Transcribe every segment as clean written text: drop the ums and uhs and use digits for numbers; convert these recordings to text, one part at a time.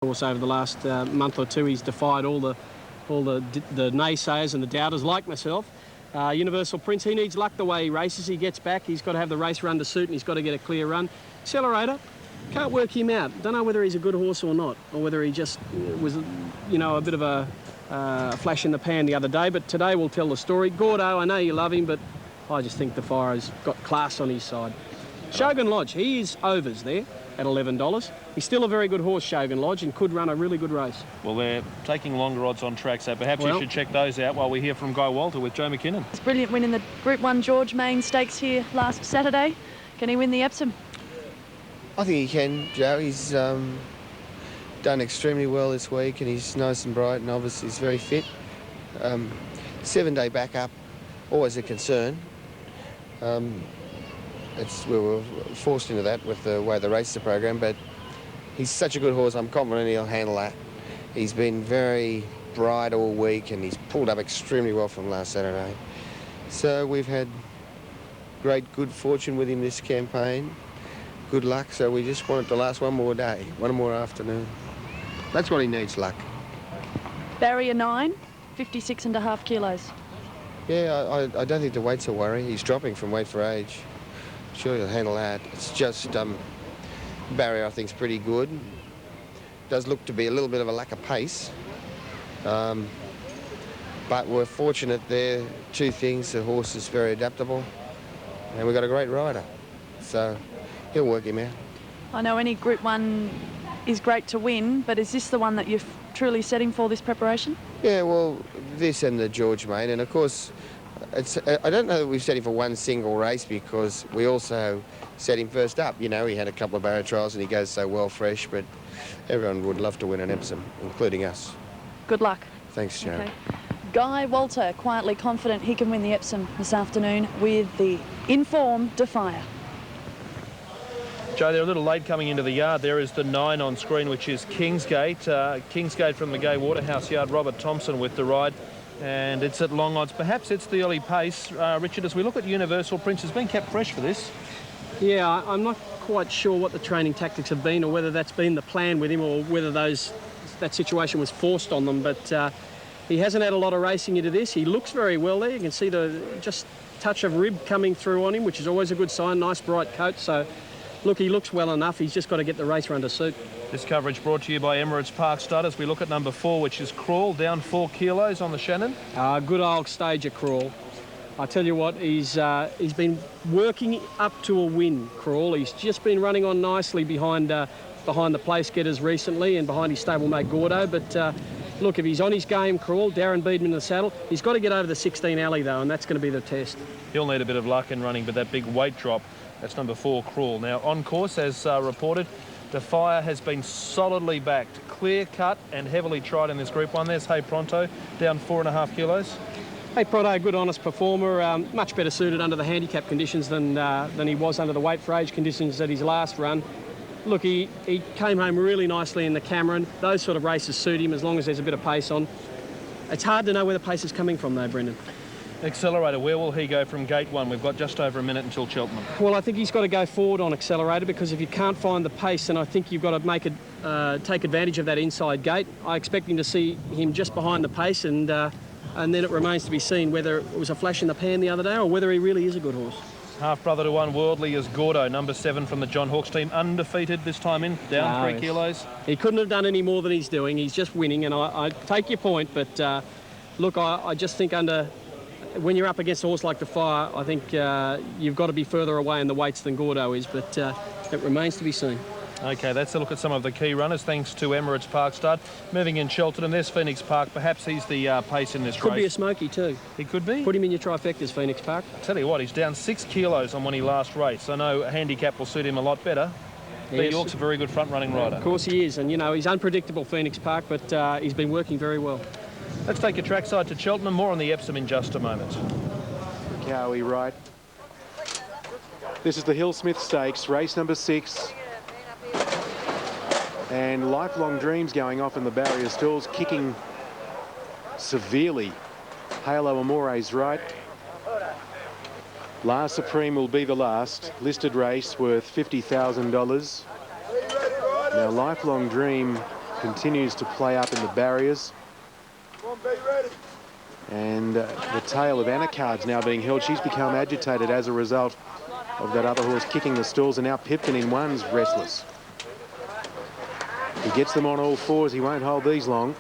Horse over the last month or two. He's defied all the naysayers and the doubters like myself. Universal Prince, he needs luck the way he races. He gets back, he's got to have the race run to suit, and he's got to get a clear run. Accelerator, can't work him out. Don't know whether he's a good horse or not, or whether he just was, you know, a bit of a flash in the pan the other day, but today we'll tell the story. Gordo, I know you love him, but I just think Defia's got class on his side. Shogun Lodge, he is overs there at $11. He's still a very good horse, Shogun Lodge, and could run a really good race. Well, they're taking longer odds on track, so perhaps you should check those out while we hear from Guy Walter with Joe McKinnon. It's brilliant win in the Group 1 George Main Stakes here last Saturday. Can he win the Epsom? I think he can, Joe. He's done extremely well this week, and he's nice and bright, and obviously he's very fit. 7-day backup, always a concern. We were forced into that with the way the races are programmed, but he's such a good horse. I'm confident he'll handle that. He's been very bright all week, and he's pulled up extremely well from last Saturday. So we've had great good fortune with him this campaign. Good luck, so we just want it to last one more day, one more afternoon. That's what he needs, luck. Barrier 9, 56.5 kilos. Yeah, I don't think the weight's a worry. He's dropping from weight for age. Sure, he'll handle that. It's just barrier, I think, is pretty good. Does look to be a little bit of a lack of pace. But we're fortunate there. Two things, the horse is very adaptable, and we've got a great rider. So he'll work him out. I know any Group 1 is great to win, but is this the one that you've truly set him for this preparation? Yeah, well, this and the George Main, and of course, I don't know that we've set him for one single race, because we also set him first up. You know, he had a couple of barrier trials and he goes so well fresh, but everyone would love to win an Epsom, including us. Good luck. Thanks, Joe. Okay. Guy Walter, quietly confident he can win the Epsom this afternoon with the informed Defia. Joe, they're a little late coming into the yard. There is the 9 on screen, which is Kingsgate. Kingsgate from the Gay Waterhouse yard. Robert Thompson with the ride. And it's at long odds. Perhaps it's the early pace. Richard, as we look at Universal Prince, has been kept fresh for this. Yeah, I'm not quite sure what the training tactics have been, or whether that's been the plan with him, or whether that situation was forced on them. But he hasn't had a lot of racing into this. He looks very well there. You can see the just touch of rib coming through on him, which is always a good sign. Nice bright coat. So, look, he looks well enough. He's just got to get the race run to suit. This coverage brought to you by Emirates Park Stud as we look at number 4, which is Crawl, down 4 kilos on the Shannon. Good old stager Crawl. I tell you what, he's been working up to a win, Crawl. He's just been running on nicely behind the place getters recently, and behind his stablemate Gordo. But look, if he's on his game, Crawl, Darren Beedman in the saddle, he's got to get over the 16 alley though, and that's going to be the test. He'll need a bit of luck in running, but that big weight drop, that's number 4, Crawl. Now, on course, as reported, Defia has been solidly backed, clear cut and heavily tried in this Group 1. There's Hey Pronto, down 4.5 kilos. Hey Pronto, good honest performer, much better suited under the handicap conditions than he was under the weight for age conditions at his last run. Look, he came home really nicely in the Cameron. Those sort of races suit him as long as there's a bit of pace on. It's hard to know where the pace is coming from though, Brendan. Accelerator, where will he go from gate 1? We've got just over a minute until Cheltenham. Well, I think he's got to go forward on Accelerator, because if you can't find the pace, then I think you've got to take advantage of that inside gate. I expect him to see him just behind the pace, and then it remains to be seen whether it was a flash in the pan the other day or whether he really is a good horse. Half-brother to one, Worldly, is Gordo, number 7 from the John Hawkes team, undefeated this time in, down 3 kilos. He couldn't have done any more than he's doing. He's just winning, and I take your point, but look, I just think when you're up against a horse like Defia, I think you've got to be further away in the weights than Gordo is, but it remains to be seen. OK, that's a look at some of the key runners, thanks to Emirates Park Stud. Moving in Cheltenham, there's Phoenix Park. Perhaps he's the pace in this race. Could be a smoky too. He could be. Put him in your trifectas, Phoenix Park. Tell you what, he's down 6 kilos on when he last raced. I know a handicap will suit him a lot better. Yes. York's a very good front-running rider. Of course he is, and you know, he's unpredictable, Phoenix Park, but he's been working very well. Let's take a trackside to Cheltenham. More on the Epsom in just a moment. Cowie right. This is the Hillsmith Stakes, race number 6. And Lifelong Dreams going off in the barrier stalls, kicking severely. Halo Amore's right. La Supreme will be the last. Listed race worth $50,000. Now, Lifelong Dream continues to play up in the barriers. And the tail of Anacard's now being held. She's become agitated as a result of that other horse kicking the stalls, and now Pipkin in one's restless. He gets them on all fours. He won't hold these long.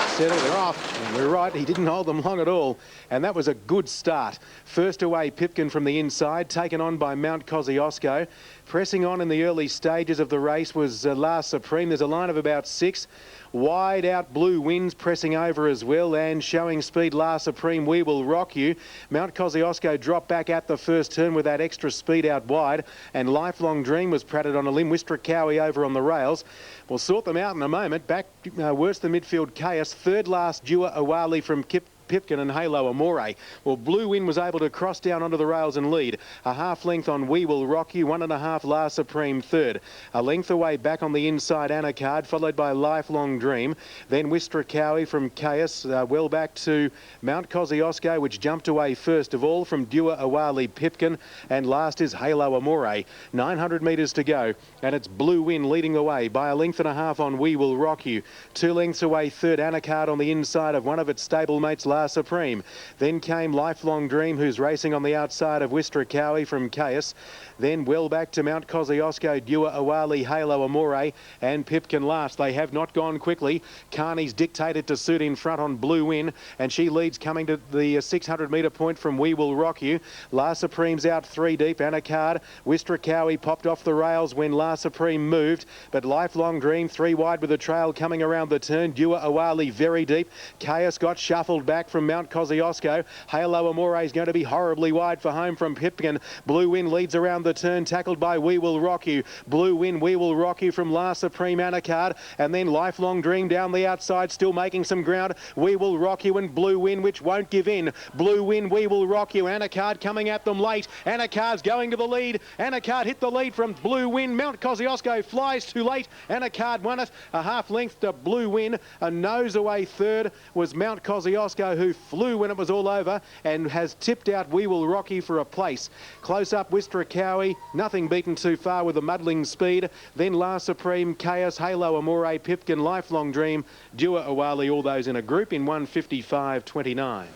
Settle, they're off. And we're right, he didn't hold them long at all. And that was a good start. First away, Pipkin from the inside, taken on by Mount Kosciuszko. Pressing on in the early stages of the race was La Supreme. There's a line of about 6. Wide out Blue Winds pressing over as well, and showing speed La Supreme, We Will Rock You. Mount Kosciuszko dropped back at the first turn with that extra speed out wide, and Lifelong Dream was pratted on a limb. Wistrakawi over on the rails. We'll sort them out in a moment. Back worse than midfield Chaos. Third last Dua Awali from Pipkin and Halo Amore. Well, Blue Wind was able to cross down onto the rails and lead. A half length on We Will Rock You, 1.5 La Supreme third. A length away back on the inside Anacard, followed by Lifelong Dream. Then Wistrakawi from Chaos, well back to Mount Kosciuszko, which jumped away first of all from Dua Awali Pipkin, and last is Halo Amore. 900 metres to go, and it's Blue Wind leading the way by a length and a half on We Will Rock You. 2 lengths away third Anacard on the inside of one of its stablemates La Supreme. Then came Lifelong Dream, who's racing on the outside of Wistrakawi from Chaos. Then well back to Mount Kosciuszko, Dua Awali, Halo Amore, and Pipkin last. They have not gone quickly. Carney's dictated to suit in front on Blue Win, and she leads coming to the 600 metre point from We Will Rock You. La Supreme's out 3 deep. Anacard, Wistrakawi popped off the rails when La Supreme moved, but Lifelong Dream 3 wide with the trail coming around the turn. Dua Awali very deep. Chaos got shuffled back from Mount Kosciuszko. Halo Amore is going to be horribly wide for home from Pipkin. Blue Win leads around the turn, tackled by We Will Rock You. Blue Win, We Will Rock You from La Supreme, Anacard, and then Lifelong Dream down the outside, still making some ground. We Will Rock You and Blue Win, which won't give in. Blue Win, We Will Rock You. Anacard coming at them late. Anacard's going to the lead. Anacard hit the lead from Blue Win. Mount Kosciuszko flies too late. Anacard won it. A half length to Blue Win. A nose away third was Mount Kosciuszko, who flew when it was all over and has tipped out We Will Rock You for a place. Close up Wistrakawi, nothing beaten too far with a muddling speed. Then La Supreme, Chaos, Halo Amore, Pipkin, Lifelong Dream, Dua Awali, all those in a group in 1:55.29.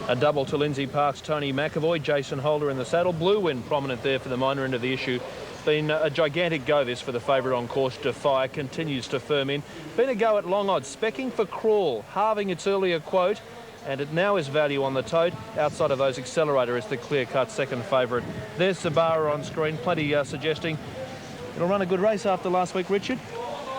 A double to Lindsay Parks, Tony McAvoy, Jason Holder in the saddle. Blue Wind prominent there for the minor end of the issue. Been a gigantic go this for the favourite on course. Defy continues to firm in. Been a go at long odds, specking for Crawl, halving its earlier quote, and it now is value on the tote. Outside of those, Accelerator is the clear-cut second favourite. There's Sabara on screen, plenty suggesting it'll run a good race after last week, Richard.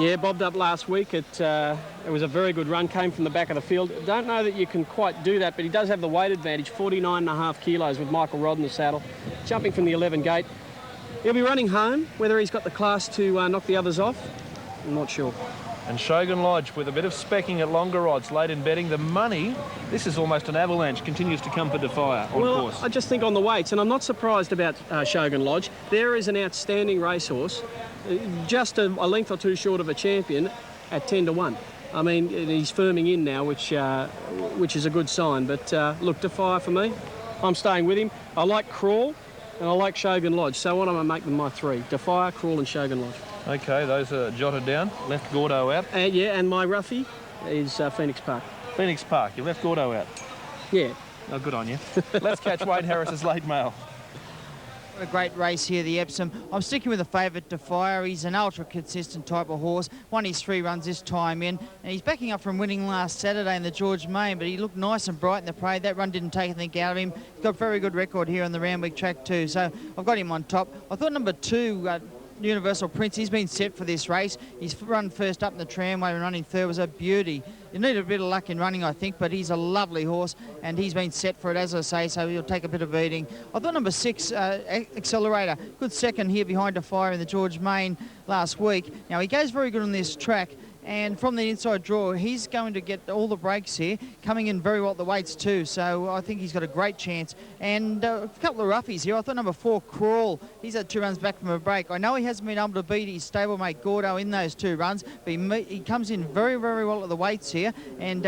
Yeah, bobbed up last week. It was a very good run, came from the back of the field. Don't know that you can quite do that, but he does have the weight advantage, 49.5 kilos with Michael Rodd in the saddle, jumping from the 11 gate. He'll be running home. Whether he's got the class to knock the others off, I'm not sure. And Shogun Lodge with a bit of specking at longer odds, late in betting. The money, this is almost an avalanche, continues to come for Defier on course. I just think on the weights, and I'm not surprised about Shogun Lodge. There is an outstanding racehorse, just a length or two short of a champion at 10-1. I mean, he's firming in now, which is a good sign. But look, Defier for me, I'm staying with him. I like Crawl and I like Shogun Lodge, so why don't I make them my 3? Defier, Crawl and Shogun Lodge. Okay, those are jotted down. Left Gordo out. And my roughie is Phoenix Park. Phoenix Park, you left Gordo out. Yeah. Oh, good on you. Let's catch Wade Harris's late mail. What a great race here, the Epsom. I'm sticking with the favourite, Defier. He's an ultra-consistent type of horse. Won his 3 runs this time in, and he's backing up from winning last Saturday in the George Main, but he looked nice and bright in the parade. That run didn't take anything out of him. He's got a very good record here on the Randwick track too, so I've got him on top. I thought number 2, Universal Prince, he's been set for this race. He's run first up in the tramway and running third was a beauty. You need a bit of luck in running, I think, but he's a lovely horse and he's been set for it, as I say, so he'll take a bit of beating. I thought number 6, Accelerator, good second here behind Defier in the George Main last week. Now, he goes very good on this track, and from the inside draw, he's going to get all the breaks here, coming in very well at the weights too, so I think he's got a great chance. And a couple of roughies here. I thought number 4, Crawl, he's had 2 runs back from a break. I know he hasn't been able to beat his stablemate Gordo in those 2 runs, but he comes in very, very well at the weights here, and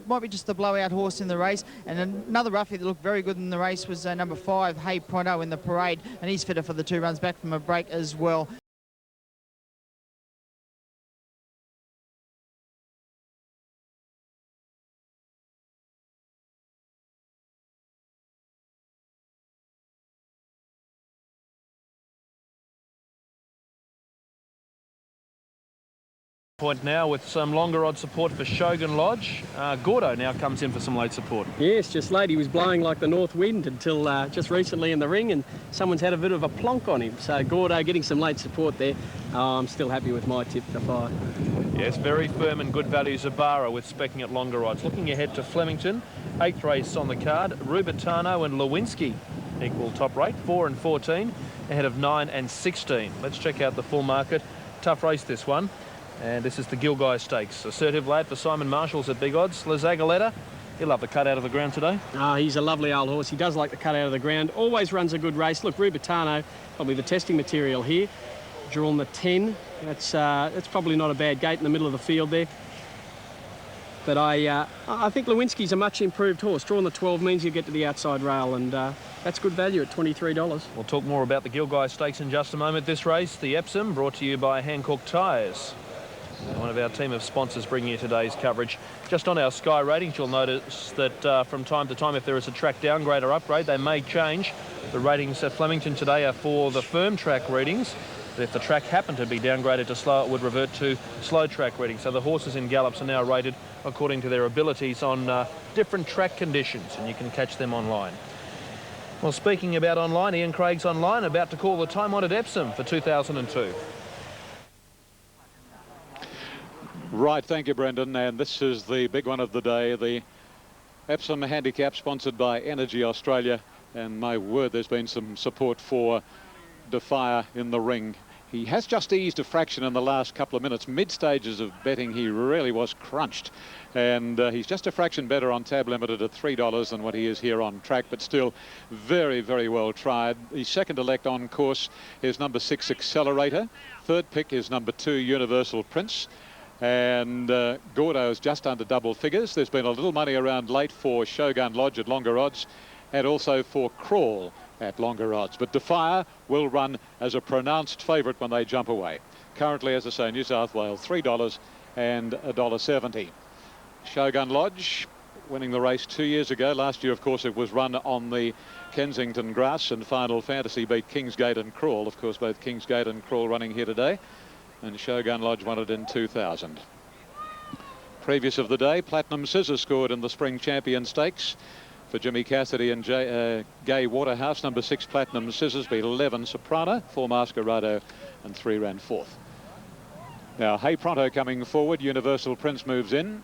might be just the blowout horse in the race. And another roughie that looked very good in the race was number 5, Hey Pronto in the parade, and he's fitter for the 2 runs back from a break as well. Point now with some longer odd support for Shogun Lodge. Gordo now comes in for some late support. Yes, just late. He was blowing like the north wind until just recently in the ring, and someone's had a bit of a plonk on him. So Gordo getting some late support there. I'm still happy with my tip, Defy. Yes, very firm and good value Zabara with specking at longer odds. Looking ahead to Flemington, 8th race on the card. Rubitano and Lewinsky equal top rate, 4 and 14, ahead of 9 and 16. Let's check out the full market. Tough race this one. And this is the Gilgai Stakes. Assertive lad for Simon Marshall's at big odds. Lazagaletta, he'll love the cut out of the ground today. He's a lovely old horse. He does like the cut out of the ground. Always runs a good race. Look, Rubitano, probably the testing material here. Drawn the 10. That's probably not a bad gate in the middle of the field there. But I think Lewinsky's a much improved horse. Drawn the 12 means you get to the outside rail, and that's good value at $23. We'll talk more about the Gilgai Stakes in just a moment. This race, the Epsom, brought to you by Hancock Tyres. One of our team of sponsors bringing you today's coverage. Just on our Sky ratings, you'll notice that from time to time, if there is a track downgrade or upgrade, they may change. The ratings at Flemington today are for the firm track readings. But if the track happened to be downgraded to slow, it would revert to slow track readings. So the horses in gallops are now rated according to their abilities on different track conditions, and you can catch them online. Well, speaking about online, Ian Craig's online, about to call the time-honoured Epsom for 2002. Right, thank you, Brendan. And this is the big one of the day, the Epsom Handicap, sponsored by Energy Australia. And my word, there's been some support for Defier in the ring. He has just eased a fraction in the last couple of minutes. Mid-stages of betting, he really was crunched. And he's just a fraction better on tab limited at $3 than what he is here on track, but still very, very well tried. His second elect on course is number 6, Accelerator. Third pick is number 2, Universal Prince. And Gordo is just under double figures. There's been a little money around late for Shogun Lodge at longer odds, and also for Crawl at longer odds. But Defier will run as a pronounced favourite when they jump away. Currently, as I say, New South Wales, $3 and $1.70. Shogun Lodge winning the race 2 years ago. Last year, of course, it was run on the Kensington grass, and Final Fantasy beat Kingsgate and Crawl. Of course, both Kingsgate and Crawl running here today. And Shogun Lodge won it in 2000. Previous of the day, Platinum Scissors scored in the Spring Champion Stakes for Jimmy Cassidy and Gay Waterhouse. Number 6, Platinum Scissors, beat 11 Soprano, 4 Masquerado, and 3 ran fourth. Now, Hey Pronto coming forward. Universal Prince moves in.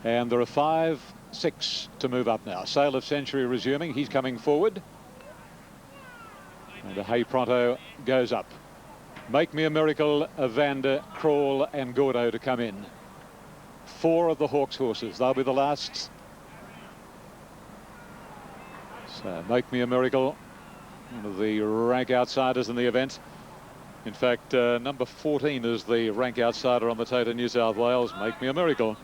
And there are 5, 6 to move up now. Sail of Century resuming. He's coming forward. And Hey Pronto goes up. Make Me a Miracle, Evander, Crawl and Gordo to come in. 4 of the Hawks horses. They'll be the last. So Make Me a Miracle, one of the rank outsiders in the event. In fact, number 14 is the rank outsider on the tote in New South Wales. Make Me a Miracle.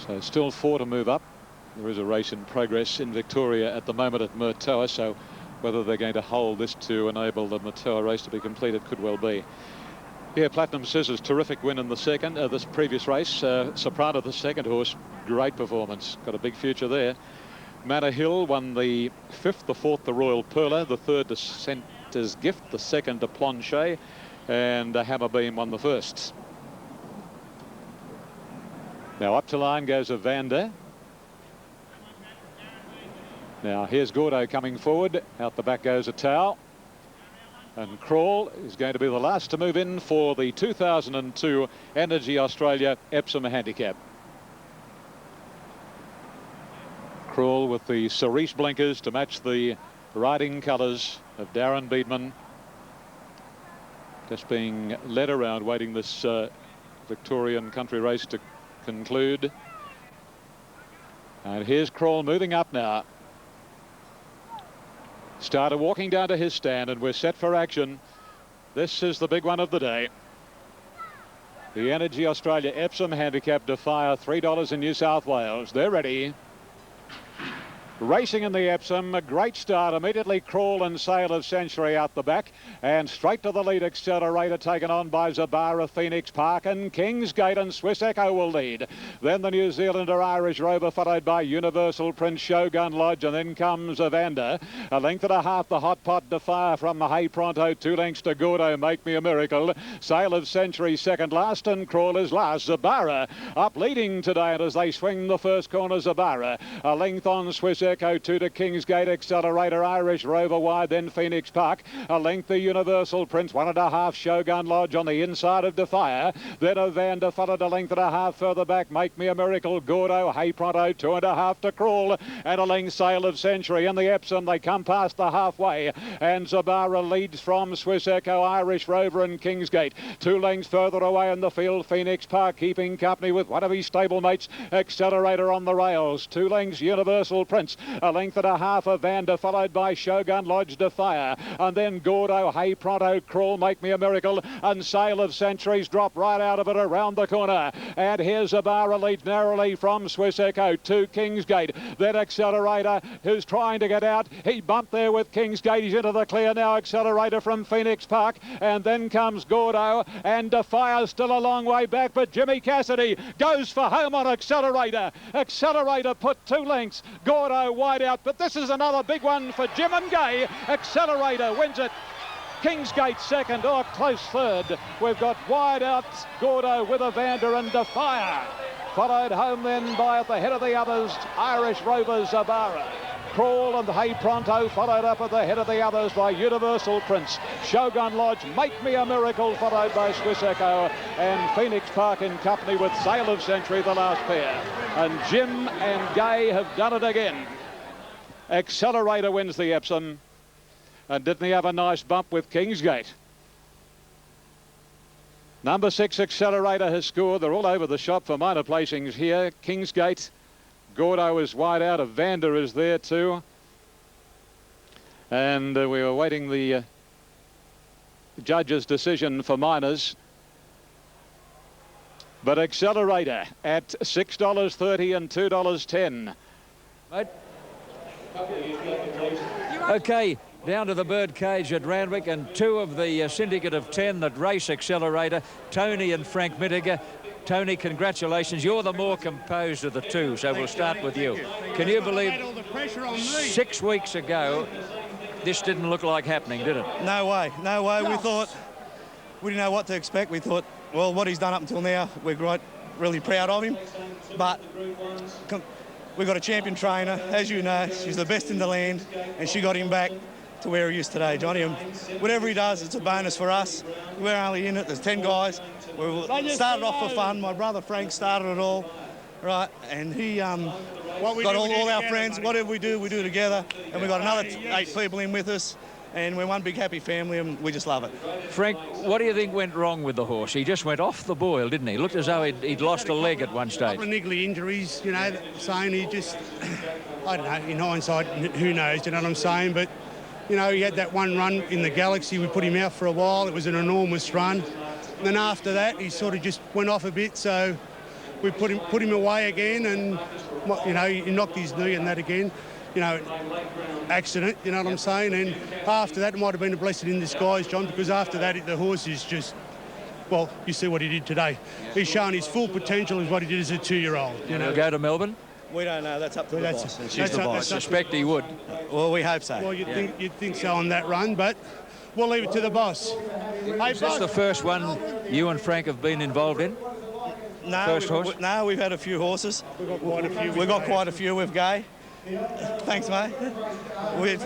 So still 4 to move up. There is a race in progress in Victoria at the moment at Murtoa, so whether they're going to hold this to enable the Murtoa race to be completed could well be. Here, Platinum Scissors, terrific win in the second, this previous race. Soprano, the second horse, great performance. Got a big future there. Manor Hill won the 5th, the 4th, the Royal Perla, the 3rd, the Centre's Gift, the 2nd, the Planche, and Hammerbeam won the 1st. Now up to line goes Evander. Now here's Gordo coming forward. Out the back goes a Tau. And Crawl is going to be the last to move in for the 2002 Energy Australia Epsom Handicap. Crawl with the cerise blinkers to match the riding colours of Darren Beedman. Just being led around, waiting this Victorian country race to conclude. And here's Crawl moving up now. Starter walking down to his stand, and we're set for action. This is the big one of the day. The Energy Australia Epsom Handicap Defier, $3 in New South Wales. They're ready. Racing in the Epsom, a great start, immediately Crawl and Sail of Century out the back, and straight to the lead, Accelerator taken on by Zabara, Phoenix Park, and Kingsgate, and Swiss Echo will lead. Then the New Zealander Irish Rover, followed by Universal Prince, Shogun Lodge, and then comes Evander. A length and a half, the Hot Pot Defier from the Hey Pronto, 2 lengths to Gordo, Make Me a Miracle. Sail of Century second last, and Crawl is last. Zabara up leading today, and as they swing the first corner, Zabara. A length on Swiss Echo, 2 to Kingsgate, Accelerator, Irish Rover wide, then Phoenix Park. A length the Universal Prince, 1.5 Shogun Lodge on the inside of Defier. Then Evander followed a length and a half further back, Make Me a Miracle, Gordo, Hey Pronto, 2.5 to Crawl, and a length Sail of Century. In the Epsom, they come past the halfway, and Zabara leads from Swiss Echo, Irish Rover and Kingsgate. 2 lengths further away in the field, Phoenix Park keeping company with one of his stablemates, Accelerator on the rails. 2 lengths Universal Prince, a length and a half of Vander, followed by Shogun Lodge, Defier, and then Gordo, Hey Pronto, Crawl, Make Me a Miracle, and Sail of Centuries drop right out of it around the corner. And here's Zabara leads narrowly from Swiss Echo to Kingsgate. Then Accelerator, who's trying to get out. He bumped there with Kingsgate. He's into the clear now. Accelerator from Phoenix Park, and then comes Gordo, and Defier still a long way back, but Jimmy Cassidy goes for home on Accelerator. Accelerator put 2 lengths. Gordo wide out, but this is another big one for Jim and Gay. Accelerator wins it. Kingsgate second, or close third. We've got wide out Gordo with Evander and Defier. Followed home then by at the head of the others, Irish Rover, Zabara. Crawl and Hey Pronto followed up at the head of the others by Universal Prince. Shogun Lodge, Make Me a Miracle, followed by Swiss Echo, and Phoenix Park in company with Sail of Century, the last pair. And Jim and Gay have done it again. Accelerator wins the Epsom, and didn't he have a nice bump with Kingsgate? Number 6 Accelerator has scored. They're all over the shop for minor placings here. Kingsgate, Gordo is wide out, Evander is there too, and we were waiting the judge's decision for minors. But Accelerator at $6.30 and $2.10. Mate. Okay, down to the bird cage at Randwick, and 2 of the syndicate of 10 that race Accelerator, Tony and Frank Mittiger. Tony, congratulations. You're the more composed of the 2, so we'll start with you. Can you believe 6 weeks ago this didn't look like happening, did it? No way, no way. We thought, we didn't know what to expect. We thought, well, what he's done up until now, we're really proud of him. But we've got a champion trainer, as you know, she's the best in the land, and she got him back to where he is today, Johnny. And whatever he does, it's a bonus for us. We're only in it, there's 10 guys. We started off for fun. My brother Frank started it all, right? And he got all our friends. Whatever we do together. And we've got another 8 people in with us. And we're one big happy family, and we just love it. Frank, what do you think went wrong with the horse? He just went off the boil, didn't he? Looked as though he'd lost a leg at one stage. A couple of niggly injuries, you know, saying he just, I don't know, in hindsight, who knows, you know what I'm saying? But, you know, he had that one run in the Galaxy. We put him out for a while. It was an enormous run. And then after that, he sort of just went off a bit, so we put him away again, and, you know, he knocked his knee and that again. You know, accident, you know what I'm saying? And after that, it might have been a blessing in disguise, John, because after that, the horse is just, well, you see what he did today. He's shown his full potential as what he did as a 2-year-old. You know, go to Melbourne? We don't know. That's up to the boss. And she's the I boss. suspect he would. Well, we hope so. Well, you'd think so on that run, but we'll leave it to the boss. Is this the first one you and Frank have been involved in? No, first horse? No, we've had a few horses. We've got quite a few. We've got quite a few with Gay. Thanks, mate. We've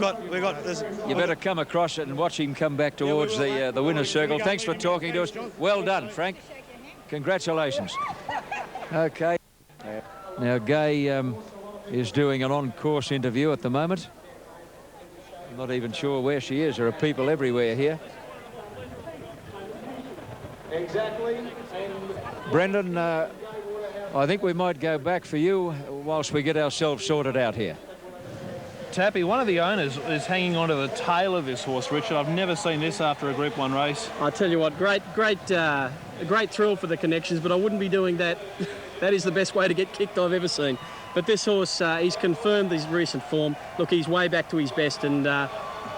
got. You better come across it and watch him come back towards the winner's circle. Thanks for talking to us. Well done, Frank. Congratulations. Okay. Now Gay is doing an on-course interview at the moment. I'm not even sure where she is. There are people everywhere here. Exactly. Brendan, I think we might go back for you whilst we get ourselves sorted out here. Tappy, one of the owners is hanging onto the tail of this horse, Richard. I've never seen this after a Group 1 race. I tell you what, great thrill for the connections, but I wouldn't be doing that That is the best way to get kicked I've ever seen. But this horse, he's confirmed his recent form. Look, he's way back to his best, and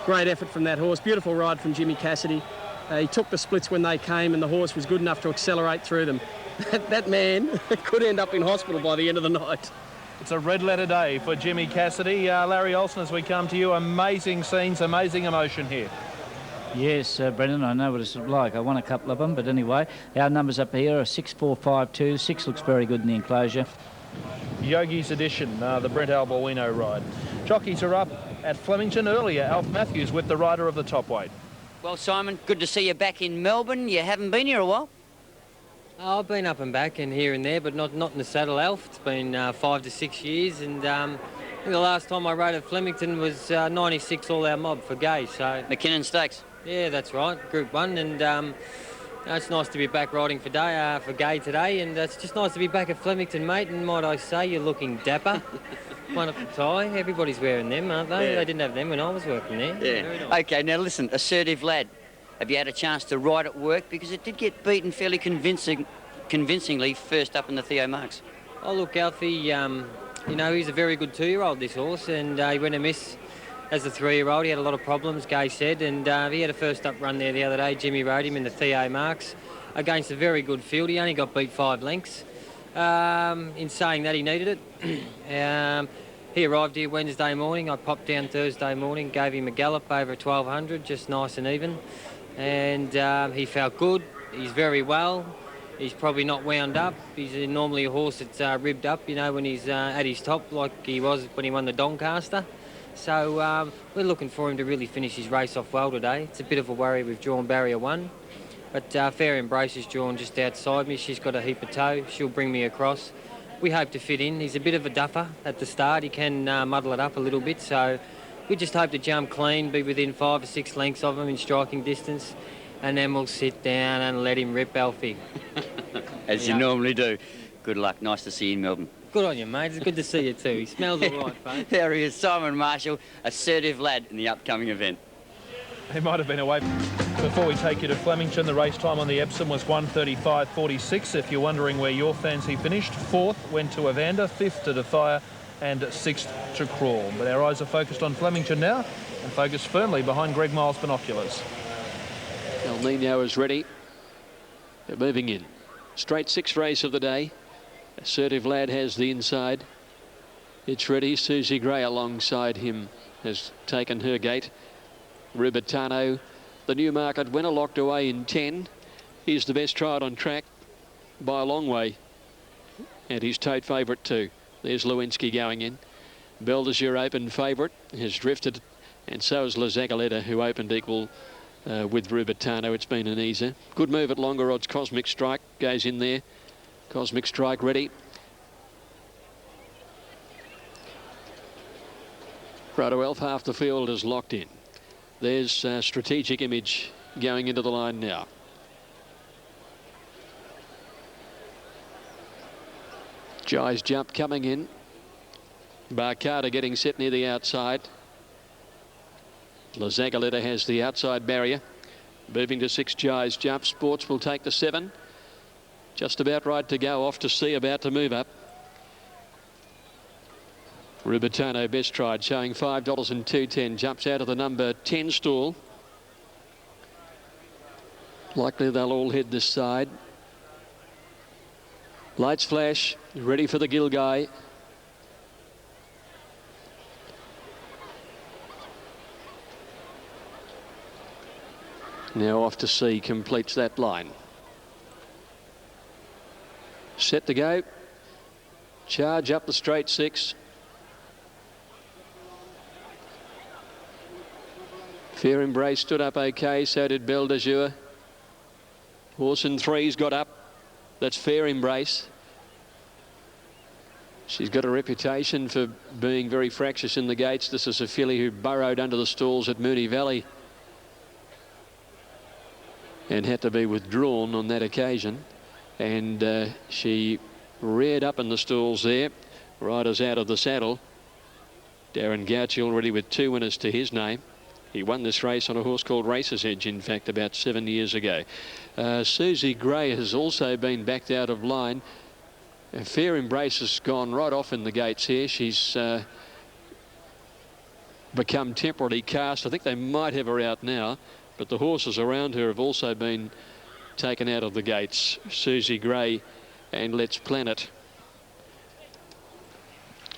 great effort from that horse. Beautiful ride from Jimmy Cassidy. He took the splits when they came, and the horse was good enough to accelerate through them. That man could end up in hospital by the end of the night. It's a red letter day for Jimmy Cassidy. Larry Olsen, as we come to you, amazing scenes, amazing emotion here. Yes, Brendan, I know what it's like. I won a couple of them, but anyway, our numbers up here are 6, 4, 5, 2. 6 looks very good in the enclosure. Yogi's Edition, the Brent Alboino ride. Jockeys are up at Flemington earlier. Alf Matthews with the rider of the top weight. Well, Simon, good to see you back in Melbourne. You haven't been here a while. Oh, I've been up and back and here and there, but not in the saddle, Alf. It's been 5 to 6 years, and I think the last time I rode at Flemington was 96 All Out Mob for Gay. So McKinnon Stakes. Yeah, that's right, Group 1, and it's nice to be back riding for Gay today, and it's just nice to be back at Flemington, mate. And might I say, you're looking dapper. Wonderful tie. Everybody's wearing them, aren't they? Yeah. They didn't have them when I was working there. Yeah. Very nice. Okay, now listen, Assertive Lad. Have you had a chance to ride at work? Because it did get beaten fairly convincingly first up in the Theo Marks. Oh, look, Alfie, you know, he's a very good 2-year-old, this horse, and he went amiss as a 3-year-old. He had a lot of problems, Gay said, and he had a first-up run there the other day. Jimmy rode him in the Theo Marks against a very good field. He only got beat 5 lengths. In saying that, he needed it. He arrived here Wednesday morning. I popped down Thursday morning, gave him a gallop over 1200, just nice and even. And he felt good. He's very well. He's probably not wound up. He's normally a horse that's ribbed up, you know, when he's at his top, like he was when he won the Doncaster. So we're looking for him to really finish his race off well today. It's a bit of a worry we've drawn barrier 1. But Fair Embrace is drawn just outside me. She's got a heap of toe. She'll bring me across. We hope to fit in. He's a bit of a duffer at the start. He can muddle it up a little bit. So we just hope to jump clean, be within 5 or 6 lengths of him in striking distance. And then we'll sit down and let him rip, Alfie. As you normally do. Good luck. Nice to see you in Melbourne. Good on you, mate. It's good to see you too. He smells all right, mate. There he is, Simon Marshall, Assertive Lad in the upcoming event. He might have been away. Before we take you to Flemington, the race time on the Epsom was 1:35.46. If you're wondering where your fancy finished, 4th went to Evander, 5th to Defire, and 6th to Crawl. But our eyes are focused on Flemington now, and focused firmly behind Greg Miles' binoculars. El Nino is ready. They're moving in. Straight 6 race of the day. Assertive Lad has the inside. It's ready. Susie Gray alongside him has taken her gate. Rubitano, the Newmarket winner, locked away in 10. He's the best tried on track by a long way. And he's tote favourite too. There's Lewinsky going in. Beldersure open favourite, has drifted, and so is La Zagaleta, who opened equal with Rubitano. It's been an easer. Good move at longer odds. Cosmic Strike goes in there. Cosmic Strike ready. Righto Elf, half the field is locked in. There's Strategic Image going into the line now. Jai's Jump coming in. Barcada getting set near the outside. La Zagaleta has the outside barrier. Moving to 6, Jai's Jump. Sports will take the 7. Just about right to go. Off to sea, about to move up. Rubitano best tried, showing $5 and 2.10. Jumps out of the number 10 stall. Likely they'll all head this side. Lights flash, ready for the Gilgai. Now Off to Sea completes that line. Set to go. Charge up the straight 6. Fair Embrace stood up okay, so did Beldersure. Horse in 3's got up. That's Fair Embrace. She's got a reputation for being very fractious in the gates. This is a filly who burrowed under the stalls at Moonee Valley and had to be withdrawn on that occasion. And she reared up in the stalls there. Riders out of the saddle. Darren Gauci already with 2 winners to his name. He won this race on a horse called Racer's Edge, in fact, about 7 years ago. Susie Gray has also been backed out of line. Fair Embrace has gone right off in the gates here. She's become temporarily cast. I think they might have her out now, but the horses around her have also been taken out of the gates. Susie Gray and Let's Planet.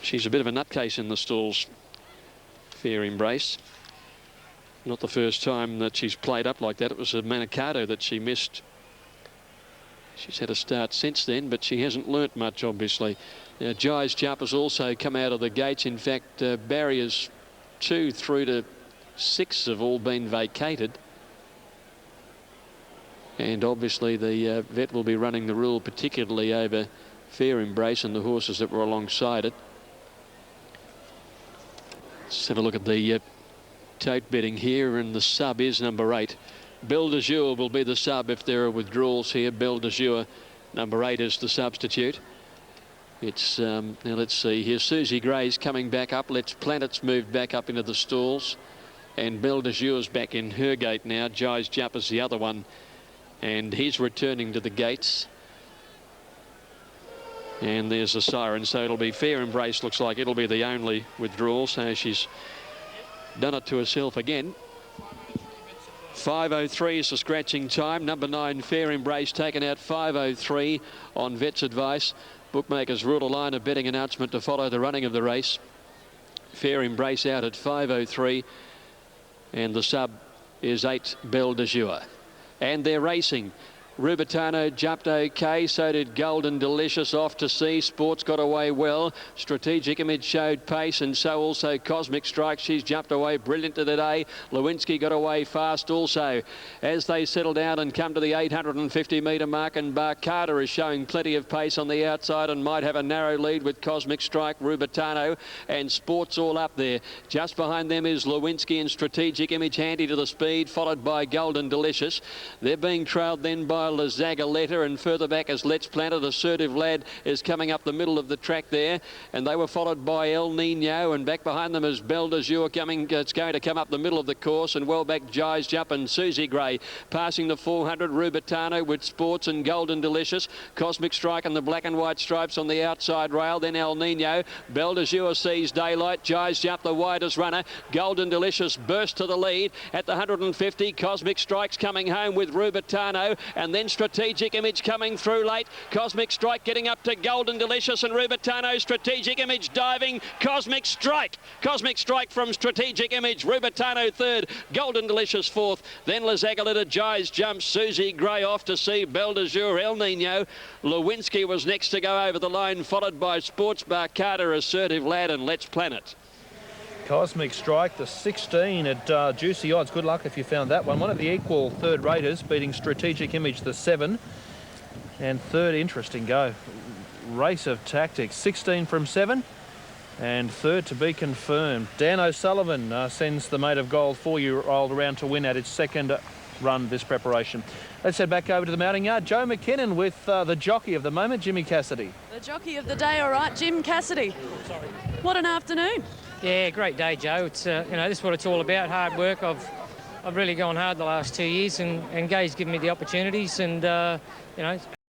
She's a bit of a nutcase in the stalls, Fair Embrace. Not the first time that she's played up like that. It was a Manikato that she missed. She's had a start since then, but she hasn't learnt much, obviously. Now, Jai's Jump has also come out of the gates. In fact, barriers 2 through to 6 have all been vacated. And obviously the vet will be running the rule, particularly over Fair Embrace and the horses that were alongside it. Let's have a look at the tote betting here, and the sub is number 8. Belle de Jour will be the sub if there are withdrawals here. Belle de Jour, number 8, is the substitute. It's now let's see here. Susie Gray's coming back up. Let's Planet's moved back up into the stalls, and Belle de Jour's back in her gate now. Jai's Jump is the other one, and he's returning to the gates. And there's the siren, so it'll be Fair Embrace. Looks like it'll be the only withdrawal, so she's done it to herself again. 5:03 is the scratching time. Number 9, Fair Embrace, taken out 5:03 on vet's advice. Bookmakers ruled a line of betting announcement to follow the running of the race. Fair Embrace out at 5:03, and the sub is 8, Belle de Jour. And they're racing. Rubitano jumped okay, so did Golden Delicious. Off to sea. Sports got away well. Strategic Image showed pace, and so also Cosmic Strike. She's jumped away brilliant today. Lewinsky got away fast also. As they settle down and come to the 850-metre mark, and Barcada is showing plenty of pace on the outside and might have a narrow lead with Cosmic Strike, Rubitano, and Sports all up there. Just behind them is Lewinsky and Strategic Image, handy to the speed, followed by Golden Delicious. They're being trailed then by La Zagaletta, and further back as Let's Planet. Assertive Lad is coming up the middle of the track there, and they were followed by El Nino, and back behind them is Belle de Jour coming. It's going to come up the middle of the course, and well back Jai's Jump and Susie Gray passing the 400. Rubitano with Sports and Golden Delicious. Cosmic Strike and the black and white stripes on the outside rail, then El Nino. Belle de Jour sees daylight. Jai's Jump the widest runner. Golden Delicious burst to the lead at the 150. Cosmic Strike's coming home with Rubitano, and then Strategic Image coming through late. Cosmic Strike getting up to Golden Delicious and Rubitano. Strategic Image diving. Cosmic Strike from Strategic Image. Rubitano third. Golden Delicious fourth. Then La Zagaletta, Jai's Jump, Susie Gray off to see Belle de Jour, El Nino. Lewinsky was next to go over the line, followed by Sports Barcada, Assertive Lad, and Let's Planet. Cosmic Strike, the 16 at juicy odds. Good luck if you found that one. One of the equal third raters, beating Strategic Image, the 7. And third, interesting go. Race of Tactics, 16 from 7. And third to be confirmed. Dan O'Sullivan sends the Mate of Gold 4-year-old around to win at its second run this preparation. Let's head back over to the mounting yard. Joe McKinnon with the jockey of the moment, Jimmy Cassidy. The jockey of the day, all right, Jim Cassidy. Sorry. What an afternoon. Yeah, great day, Joe. It's you know, this is what it's all about, hard work. I've really gone hard the last 2 years, and Gay's given me the opportunities, and you know,